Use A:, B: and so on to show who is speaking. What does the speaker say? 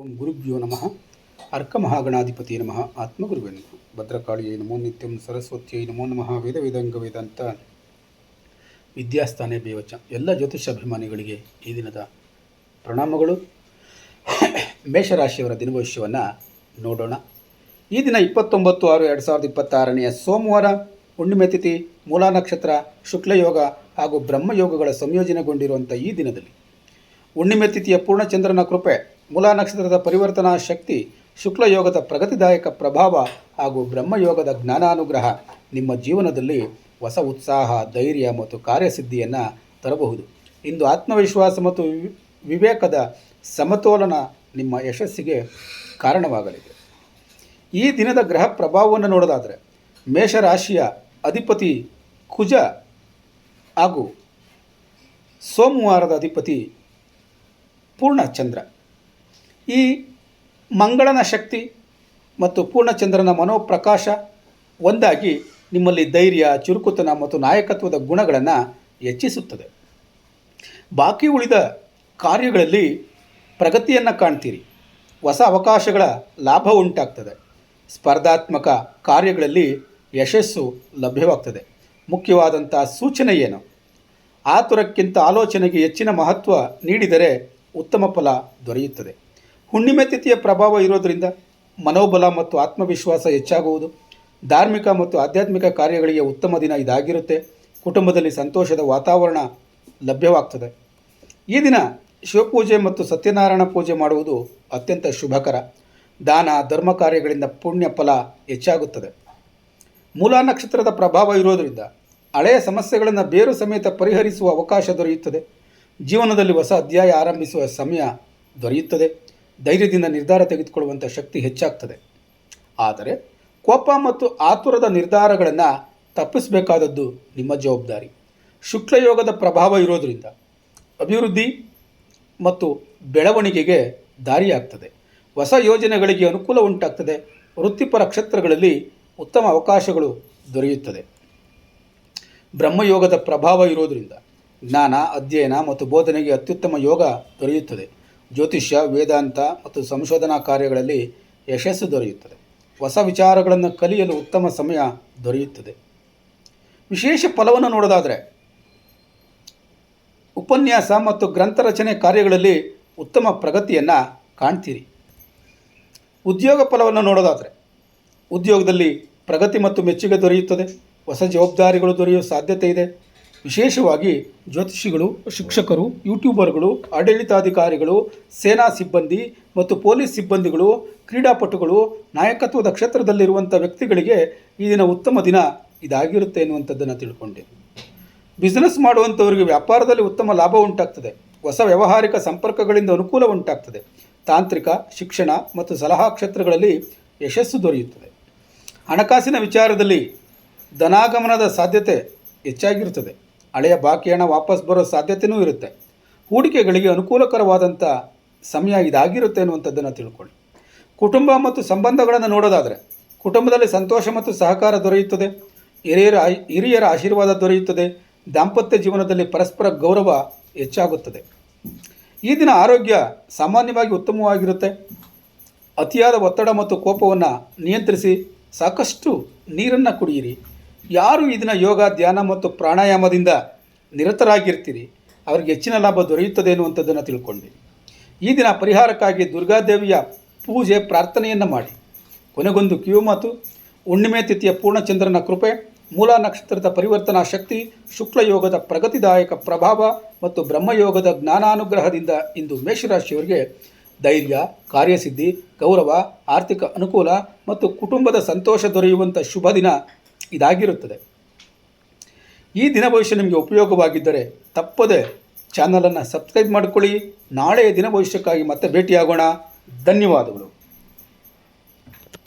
A: ಓಂ ಗುರುಭ್ಯೋ ನಮಃ. ಅರ್ಕಮಹಾಗಣಾಧಿಪತಿಯೇ ನಮಃ. ಆತ್ಮಗುರುವೇ ನಮಃ. ಭದ್ರಕಾಳಿಯೈ ನಮೋ ನಿತ್ಯಂ. ಸರಸ್ವತಿಯೈ ನಮೋ ನಮಃ. ವೇದ ವೇದಾಂಗ ವೇದಾಂತ ವಿದ್ಯಾಸ್ಥಾನೇ ಬೇವಚ. ಎಲ್ಲ ಜ್ಯೋತಿಷಾಭಿಮಾನಿಗಳಿಗೆ ಈ ದಿನದ ಪ್ರಣಾಮಗಳು. ಮೇಷರಾಶಿಯವರ ದಿನಭವಿಷ್ಯವನ್ನು ನೋಡೋಣ. ಈ ದಿನ 29/6/2026 ಸೋಮವಾರ, ಹುಣ್ಣಿಮೆ ತಿಥಿ, ಮೂಲಾ ನಕ್ಷತ್ರ, ಶುಕ್ಲಯೋಗ ಹಾಗೂ ಬ್ರಹ್ಮಯೋಗಗಳ ಸಂಯೋಜನೆಗೊಂಡಿರುವಂಥ ಈ ದಿನದಲ್ಲಿ ಹುಣ್ಣಿಮೆ ತಿಥಿಯ ಪೂರ್ಣಚಂದ್ರನ ಕೃಪೆ, ಮೂಲಾ ನಕ್ಷತ್ರದ ಪರಿವರ್ತನಾ ಶಕ್ತಿ, ಶುಕ್ಲಯೋಗದ ಪ್ರಗತಿದಾಯಕ ಪ್ರಭಾವ ಹಾಗೂ ಬ್ರಹ್ಮಯೋಗದ ಜ್ಞಾನಾನುಗ್ರಹ ನಿಮ್ಮ ಜೀವನದಲ್ಲಿ ಹೊಸ ಉತ್ಸಾಹ, ಧೈರ್ಯ ಮತ್ತು ಕಾರ್ಯಸಿದ್ಧಿಯನ್ನು ತರಬಹುದು. ಇಂದು ಆತ್ಮವಿಶ್ವಾಸ ಮತ್ತು ವಿವೇಕದ ಸಮತೋಲನ ನಿಮ್ಮ ಯಶಸ್ಸಿಗೆ ಕಾರಣವಾಗಲಿದೆ. ಈ ದಿನದ ಗ್ರಹ ಪ್ರಭಾವವನ್ನು ನೋಡೋದಾದರೆ, ಮೇಷರಾಶಿಯ ಅಧಿಪತಿ ಕುಜ ಹಾಗೂ ಸೋಮವಾರದ ಅಧಿಪತಿ ಪೂರ್ಣಚಂದ್ರ. ಈ ಮಂಗಳನ ಶಕ್ತಿ ಮತ್ತು ಪೂರ್ಣಚಂದ್ರನ ಮನೋಪ್ರಕಾಶ ಒಂದಾಗಿ ನಿಮ್ಮಲ್ಲಿ ಧೈರ್ಯ, ಚುರುಕುತನ ಮತ್ತು ನಾಯಕತ್ವದ ಗುಣಗಳನ್ನು ಹೆಚ್ಚಿಸುತ್ತದೆ. ಬಾಕಿ ಉಳಿದ ಕಾರ್ಯಗಳಲ್ಲಿ ಪ್ರಗತಿಯನ್ನು ಕಾಣ್ತೀರಿ. ಹೊಸ ಅವಕಾಶಗಳ ಲಾಭ ಉಂಟಾಗ್ತದೆ. ಸ್ಪರ್ಧಾತ್ಮಕ ಕಾರ್ಯಗಳಲ್ಲಿ ಯಶಸ್ಸು ಲಭ್ಯವಾಗ್ತದೆ. ಮುಖ್ಯವಾದಂಥ ಸೂಚನೆ ಏನು? ಆತುರಕ್ಕಿಂತ ಆಲೋಚನೆಗೆ ಹೆಚ್ಚಿನ ಮಹತ್ವ ನೀಡಿದರೆ ಉತ್ತಮ ಫಲ ದೊರೆಯುತ್ತದೆ. ಹುಣ್ಣಿಮೆ ತಿಥಿಯ ಪ್ರಭಾವ ಇರೋದರಿಂದ ಮನೋಬಲ ಮತ್ತು ಆತ್ಮವಿಶ್ವಾಸ ಹೆಚ್ಚಾಗುವುದು. ಧಾರ್ಮಿಕ ಮತ್ತು ಆಧ್ಯಾತ್ಮಿಕ ಕಾರ್ಯಗಳಿಗೆ ಉತ್ತಮ ದಿನ ಇದಾಗಿರುತ್ತೆ. ಕುಟುಂಬದಲ್ಲಿ ಸಂತೋಷದ ವಾತಾವರಣ ಲಭ್ಯವಾಗ್ತದೆ. ಈ ದಿನ ಶಿವಪೂಜೆ ಮತ್ತು ಸತ್ಯನಾರಾಯಣ ಪೂಜೆ ಮಾಡುವುದು ಅತ್ಯಂತ ಶುಭಕರ. ದಾನ ಧರ್ಮ ಕಾರ್ಯಗಳಿಂದ ಪುಣ್ಯ ಫಲ ಹೆಚ್ಚಾಗುತ್ತದೆ. ಮೂಲಾ ನಕ್ಷತ್ರದ ಪ್ರಭಾವ ಇರೋದರಿಂದ ಹಳೆಯ ಸಮಸ್ಯೆಗಳನ್ನು ಬೇರು ಸಮೇತ ಪರಿಹರಿಸುವ ಅವಕಾಶ ದೊರೆಯುತ್ತದೆ. ಜೀವನದಲ್ಲಿ ಹೊಸ ಅಧ್ಯಾಯ ಆರಂಭಿಸುವ ಸಮಯ ದೊರೆಯುತ್ತದೆ. ಧೈರ್ಯದಿಂದ ನಿರ್ಧಾರ ತೆಗೆದುಕೊಳ್ಳುವಂಥ ಶಕ್ತಿ ಹೆಚ್ಚಾಗ್ತದೆ. ಆದರೆ ಕೋಪ ಮತ್ತು ಆತುರದ ನಿರ್ಧಾರಗಳನ್ನು ತಪ್ಪಿಸಬೇಕಾದದ್ದು ನಿಮ್ಮ ಜವಾಬ್ದಾರಿ. ಶುಕ್ಲಯೋಗದ ಪ್ರಭಾವ ಇರೋದರಿಂದ ಅಭಿವೃದ್ಧಿ ಮತ್ತು ಬೆಳವಣಿಗೆಗೆ ದಾರಿಯಾಗ್ತದೆ. ಹೊಸ ಯೋಜನೆಗಳಿಗೆ ಅನುಕೂಲ ಉಂಟಾಗ್ತದೆ. ವೃತ್ತಿಪರ ಕ್ಷೇತ್ರಗಳಲ್ಲಿ ಉತ್ತಮ ಅವಕಾಶಗಳು ದೊರೆಯುತ್ತದೆ. ಬ್ರಹ್ಮಯೋಗದ ಪ್ರಭಾವ ಇರೋದರಿಂದ ಜ್ಞಾನ, ಅಧ್ಯಯನ ಮತ್ತು ಬೋಧನೆಗೆ ಅತ್ಯುತ್ತಮ ಯೋಗ ದೊರೆಯುತ್ತದೆ. ಜ್ಯೋತಿಷ್ಯ, ವೇದಾಂತ ಮತ್ತು ಸಂಶೋಧನಾ ಕಾರ್ಯಗಳಲ್ಲಿ ಯಶಸ್ಸು ದೊರೆಯುತ್ತದೆ. ಹೊಸ ವಿಚಾರಗಳನ್ನು ಕಲಿಯಲು ಉತ್ತಮ ಸಮಯ ದೊರೆಯುತ್ತದೆ. ವಿಶೇಷ ಫಲವನ್ನು ನೋಡೋದಾದರೆ, ಉಪನ್ಯಾಸ ಮತ್ತು ಗ್ರಂಥ ರಚನೆ ಕಾರ್ಯಗಳಲ್ಲಿ ಉತ್ತಮ ಪ್ರಗತಿಯನ್ನು ಕಾಣ್ತೀರಿ. ಉದ್ಯೋಗ ಫಲವನ್ನು ನೋಡೋದಾದರೆ, ಉದ್ಯೋಗದಲ್ಲಿ ಪ್ರಗತಿ ಮತ್ತು ಮೆಚ್ಚುಗೆ ದೊರೆಯುತ್ತದೆ. ಹೊಸ ಜವಾಬ್ದಾರಿಗಳು ದೊರೆಯುವ ಸಾಧ್ಯತೆ ಇದೆ. ವಿಶೇಷವಾಗಿ ಜ್ಯೋತಿಷಿಗಳು, ಶಿಕ್ಷಕರು, ಯೂಟ್ಯೂಬರ್ಗಳು, ಆಡಳಿತಾಧಿಕಾರಿಗಳು, ಸೇನಾ ಸಿಬ್ಬಂದಿ ಮತ್ತು ಪೊಲೀಸ್ ಸಿಬ್ಬಂದಿಗಳು, ಕ್ರೀಡಾಪಟುಗಳು, ನಾಯಕತ್ವದ ಕ್ಷೇತ್ರದಲ್ಲಿರುವಂಥ ವ್ಯಕ್ತಿಗಳಿಗೆ ಈ ದಿನ ಉತ್ತಮ ದಿನ ಇದಾಗಿರುತ್ತೆ ಎನ್ನುವಂಥದ್ದನ್ನು ತಿಳ್ಕೊಂಡೆ. ಬಿಸ್ನೆಸ್ ಮಾಡುವಂಥವರಿಗೆ ವ್ಯಾಪಾರದಲ್ಲಿ ಉತ್ತಮ ಲಾಭ ಉಂಟಾಗ್ತದೆ. ಹೊಸ ವ್ಯಾವಹಾರಿಕ ಸಂಪರ್ಕಗಳಿಂದ ಅನುಕೂಲ ಉಂಟಾಗ್ತದೆ. ತಾಂತ್ರಿಕ, ಶಿಕ್ಷಣ ಮತ್ತು ಸಲಹಾ ಕ್ಷೇತ್ರಗಳಲ್ಲಿ ಯಶಸ್ಸು ದೊರೆಯುತ್ತದೆ. ಹಣಕಾಸಿನ ವಿಚಾರದಲ್ಲಿ ಧನಾಗಮನದ ಸಾಧ್ಯತೆ ಹೆಚ್ಚಾಗಿರುತ್ತದೆ. ಹಳೆಯ ಬಾಕಿ ಹಣ ವಾಪಸ್ ಬರೋ ಸಾಧ್ಯತೆಯೂ ಇರುತ್ತೆ. ಹೂಡಿಕೆಗಳಿಗೆ ಅನುಕೂಲಕರವಾದಂಥ ಸಮಯ ಇದಾಗಿರುತ್ತೆ ಅನ್ನುವಂಥದ್ದನ್ನು ತಿಳ್ಕೊಳ್ಳಿ. ಕುಟುಂಬ ಮತ್ತು ಸಂಬಂಧಗಳನ್ನು ನೋಡೋದಾದರೆ, ಕುಟುಂಬದಲ್ಲಿ ಸಂತೋಷ ಮತ್ತು ಸಹಕಾರ ದೊರೆಯುತ್ತದೆ. ಹಿರಿಯರ ಆಶೀರ್ವಾದ ದೊರೆಯುತ್ತದೆ. ದಾಂಪತ್ಯ ಜೀವನದಲ್ಲಿ ಪರಸ್ಪರ ಗೌರವ ಹೆಚ್ಚಾಗುತ್ತದೆ. ಈ ದಿನ ಆರೋಗ್ಯ ಸಾಮಾನ್ಯವಾಗಿ ಉತ್ತಮವಾಗಿರುತ್ತೆ. ಅತಿಯಾದ ಒತ್ತಡ ಮತ್ತು ಕೋಪವನ್ನು ನಿಯಂತ್ರಿಸಿ ಸಾಕಷ್ಟು ನೀರನ್ನು ಕುಡಿಯಿರಿ. ಯಾರು ಈ ದಿನ ಯೋಗ, ಧ್ಯಾನ ಮತ್ತು ಪ್ರಾಣಾಯಾಮದಿಂದ ನಿರತರಾಗಿರ್ತೀರಿ ಅವರಿಗೆ ಹೆಚ್ಚಿನ ಲಾಭ ದೊರೆಯುತ್ತದೆ ಎನ್ನುವಂಥದ್ದನ್ನು ತಿಳ್ಕೊಂಡ್ವಿ. ಈ ದಿನ ಪರಿಹಾರಕ್ಕಾಗಿ ದುರ್ಗಾದೇವಿಯ ಪೂಜೆ, ಪ್ರಾರ್ಥನೆಯನ್ನು ಮಾಡಿ. ಕೊನೆಗೊಂದು ಕಿವಿಮಾತು: ಹುಣ್ಣಿಮೆ ತಿಥಿಯ ಪೂರ್ಣಚಂದ್ರನ ಕೃಪೆ, ಮೂಲಾ ನಕ್ಷತ್ರದ ಪರಿವರ್ತನಾ ಶಕ್ತಿ, ಶುಕ್ಲಯೋಗದ ಪ್ರಗತಿದಾಯಕ ಪ್ರಭಾವ ಮತ್ತು ಬ್ರಹ್ಮಯೋಗದ ಜ್ಞಾನಾನುಗ್ರಹದಿಂದ ಇಂದು ಮೇಷರಾಶಿಯವರಿಗೆ ಧೈರ್ಯ, ಕಾರ್ಯಸಿದ್ಧಿ, ಗೌರವ, ಆರ್ಥಿಕ ಅನುಕೂಲ ಮತ್ತು ಕುಟುಂಬದ ಸಂತೋಷ ದೊರೆಯುವಂಥ ಶುಭ ದಿನ ಇದಾಗಿರುತ್ತದೆ. ಈ ದಿನ ಭವಿಷ್ಯ ನಿಮಗೆ ಉಪಯೋಗವಾಗಿದ್ದರೆ ತಪ್ಪದೆ ಚಾನಲನ್ನು ಸಬ್ಸ್ಕ್ರೈಬ್ ಮಾಡಿಕೊಳ್ಳಿ. ನಾಳೆಯ ದಿನ ಭವಿಷ್ಯಕ್ಕಾಗಿ ಮತ್ತೆ ಭೇಟಿಯಾಗೋಣ. ಧನ್ಯವಾದಗಳು.